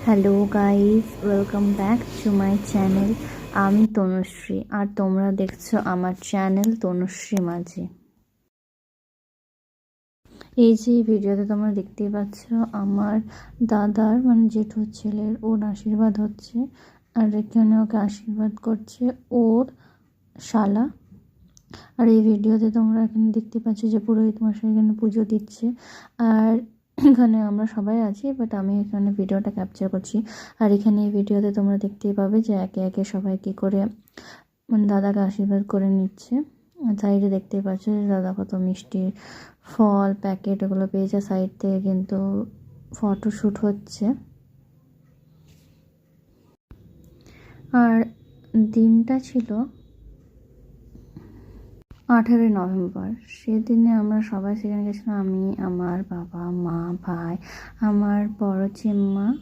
Hello guys, welcome back to my channel. আমি তনুশ্রী আর তোমরা দেখছো আমার চ্যানেল তনুশ্রী মাঝি। এই যে ভিডিওতে তোমরা দেখতেই পাচ্ছ আমার দাদার মানে জেঠুর ছেলের ওর আশীর্বাদ হচ্ছে, আর এখানে ওকে আশীর্বাদ করছে ওর শালা। আর এই ভিডিওতে তোমরা এখানে দেখতে পাচ্ছ যে পুরোহিত মশাই এখানে পুজো দিচ্ছে, আর এখানে আমরা সবাই আছি, বাট আমি এখানে ভিডিওটা ক্যাপচার করছি। আর এখানে এই ভিডিওতে তোমরা দেখতেই পাবে যে একে একে সবাই কী করে মানে দাদাকে আশীর্বাদ করে নিচ্ছে। সাইডে দেখতেই পাচ্ছ যে দাদা কত মিষ্টি ফল প্যাকেট এগুলো পেয়েছে, সাইড থেকে কিন্তু ফটোশ্যুট হচ্ছে। আর দিনটা ছিল 18ই নভেম্বর। সেদিনে আমরা সবাই সেখানে গেছিলাম, আমি, আমার বাবা, মা, ভাই, আমার বড় জেম্মা,